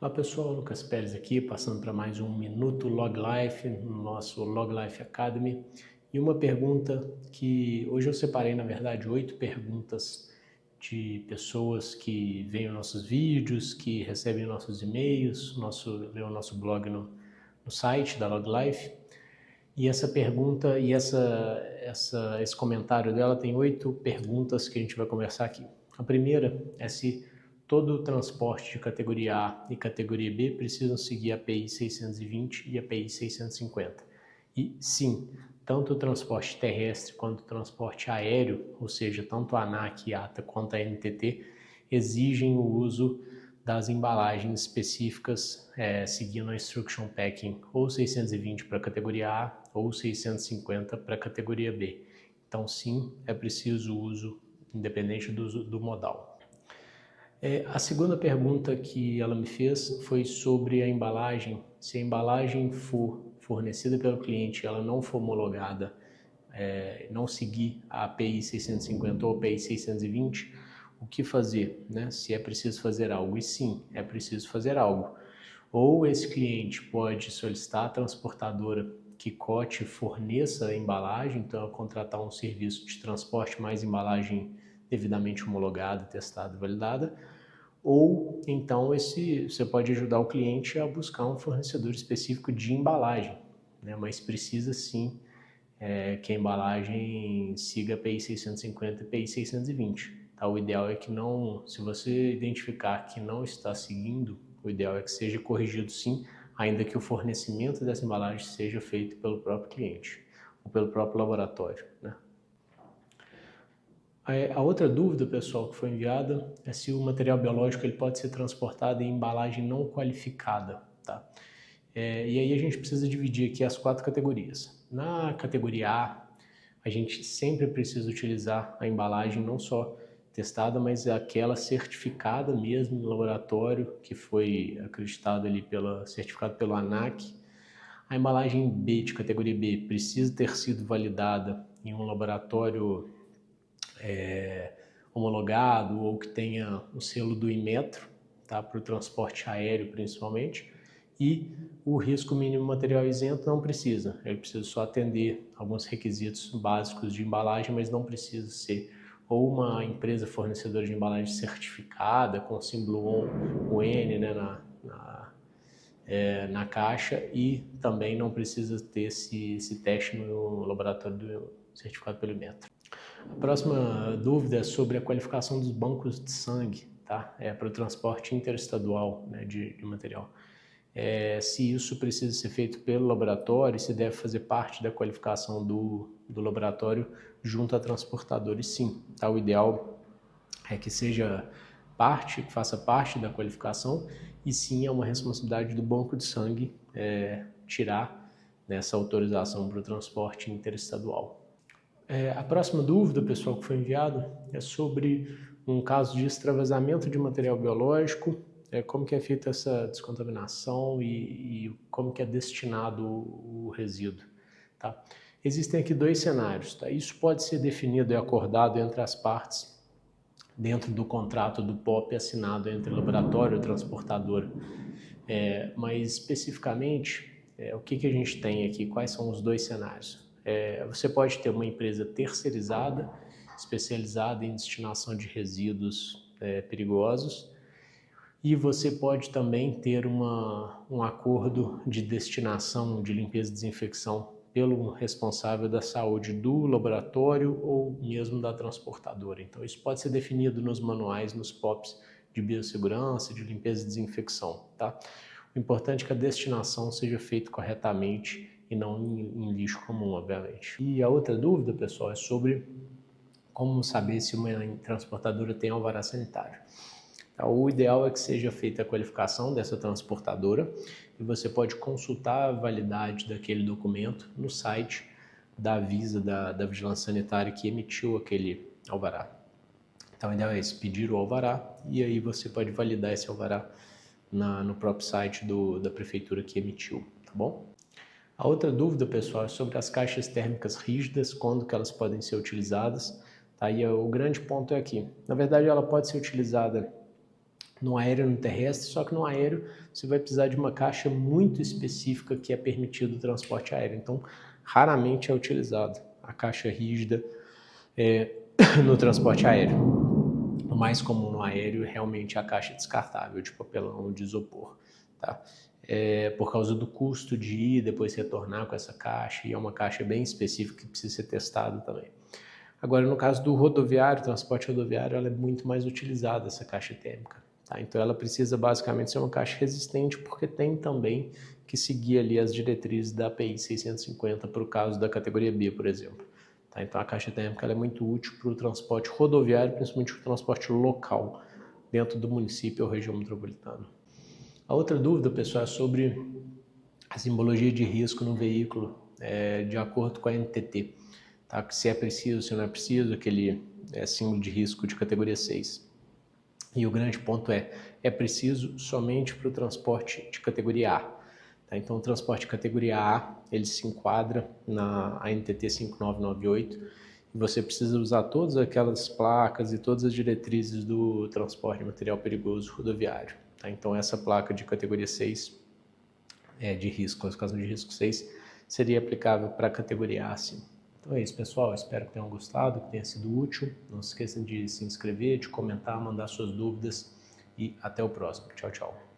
Olá pessoal, Lucas Pérez aqui, passando para mais um Minuto Log Life, no nosso Log Life Academy. E uma pergunta que hoje eu separei, na verdade, 8 perguntas de pessoas que veem os nossos vídeos, que recebem nossos e-mails, lê o nosso blog no site da Log Life. E essa pergunta e esse comentário dela tem 8 perguntas que a gente vai conversar aqui. A primeira é se todo o transporte de categoria A e categoria B precisam seguir a API 620 e a API 650. E sim, tanto o transporte terrestre quanto o transporte aéreo, ou seja, tanto a ANAC, IATA quanto a NTT, exigem o uso das embalagens específicas seguindo a Instruction Packing ou 620 para a categoria A ou 650 para a categoria B. Então sim, é preciso o uso independente do modal. A segunda pergunta que ela me fez foi sobre a embalagem. Se a embalagem for fornecida pelo cliente e ela não for homologada, não seguir a API 650 ou a API 620, o que fazer, né? Se é preciso fazer algo. E sim, é preciso fazer algo. Ou esse cliente pode solicitar a transportadora que cote forneça a embalagem, então contratar um serviço de transporte mais embalagem devidamente homologada, testada e validada, ou então você pode ajudar o cliente a buscar um fornecedor específico de embalagem, né? Mas precisa sim que a embalagem siga a API 650 e API 620. Tá? O ideal é que não, se você identificar que não está seguindo, o ideal é que seja corrigido sim, ainda que o fornecimento dessa embalagem seja feito pelo próprio cliente ou pelo próprio laboratório, né? A outra dúvida, pessoal, que foi enviada é se o material biológico ele pode ser transportado em embalagem não qualificada. Tá? E aí a gente precisa dividir aqui as 4 categorias. Na categoria A gente sempre precisa utilizar a embalagem não só testada, mas aquela certificada mesmo no laboratório, que foi acreditada ali certificado pelo ANAC. A embalagem B, de categoria B, precisa ter sido validada em um laboratório homologado ou que tenha o selo do Inmetro, tá? Para o transporte aéreo principalmente. E o risco mínimo material isento não precisa, ele precisa só atender alguns requisitos básicos de embalagem, mas não precisa ser ou uma empresa fornecedora de embalagem certificada com o símbolo ON, né, na caixa, e também não precisa ter esse teste no laboratório certificado pelo Inmetro. A próxima dúvida é sobre a qualificação dos bancos de sangue, tá? Para o transporte interestadual, né, de material. Se isso precisa ser feito pelo laboratório, se deve fazer parte da qualificação do laboratório junto à transportadora. E sim, tá? O ideal é que seja que faça parte da qualificação, e sim é uma responsabilidade do banco de sangue tirar essa autorização para o transporte interestadual. A próxima dúvida, pessoal, que foi enviado é sobre um caso de extravasamento de material biológico, como que é feita essa descontaminação e como que é destinado o resíduo. Tá? Existem aqui 2 cenários. Tá? Isso pode ser definido e acordado entre as partes dentro do contrato do POP assinado entre laboratório e transportadora. Mas especificamente, o que a gente tem aqui? Quais são os 2 cenários? Você pode ter uma empresa terceirizada, especializada em destinação de resíduos perigosos, e você pode também ter um acordo de destinação de limpeza e desinfecção pelo responsável da saúde do laboratório ou mesmo da transportadora. Então isso pode ser definido nos manuais, nos POPs de biossegurança, de limpeza e desinfecção. Tá? O importante é que a destinação seja feita corretamente e não em lixo comum, obviamente. E a outra dúvida, pessoal, é sobre como saber se uma transportadora tem alvará sanitário. O ideal é que seja feita a qualificação dessa transportadora e você pode consultar a validade daquele documento no site da Visa, da Vigilância Sanitária, que emitiu aquele alvará. Então, o ideal é esse, pedir o alvará, e aí você pode validar esse alvará no próprio site da prefeitura que emitiu, tá bom? A outra dúvida, pessoal, é sobre as caixas térmicas rígidas, quando que elas podem ser utilizadas. Tá? E o grande ponto é aqui. Na verdade, ela pode ser utilizada no aéreo e no terrestre, só que no aéreo você vai precisar de uma caixa muito específica que é permitido o transporte aéreo. Então, raramente é utilizado a caixa rígida no transporte aéreo. O mais comum no aéreo realmente é a caixa descartável, de papelão ou de isopor, tá? Por causa do custo de ir e depois retornar com essa caixa, e é uma caixa bem específica que precisa ser testada também. Agora, no caso do rodoviário, transporte rodoviário, ela é muito mais utilizada, essa caixa térmica. Tá? Então, ela precisa basicamente ser uma caixa resistente, porque tem também que seguir ali as diretrizes da API 650 para o caso da categoria B, por exemplo. Tá? Então, a caixa térmica ela é muito útil para o transporte rodoviário, principalmente o transporte local, dentro do município ou região metropolitana. A outra dúvida, pessoal, é sobre a simbologia de risco no veículo, de acordo com a NTT. Tá? Se é preciso, se não é preciso, aquele símbolo de risco de categoria 6. E o grande ponto é preciso somente para o transporte de categoria A. Tá? Então, o transporte de categoria A, ele se enquadra na ANTT 5998 e você precisa usar todas aquelas placas e todas as diretrizes do transporte de material perigoso rodoviário. Tá? Então, essa placa de categoria 6 de risco, classificação de risco 6, seria aplicável para a categoria A, sim. Então é isso, pessoal. Espero que tenham gostado, que tenha sido útil. Não se esqueçam de se inscrever, de comentar, mandar suas dúvidas e até o próximo. Tchau, tchau.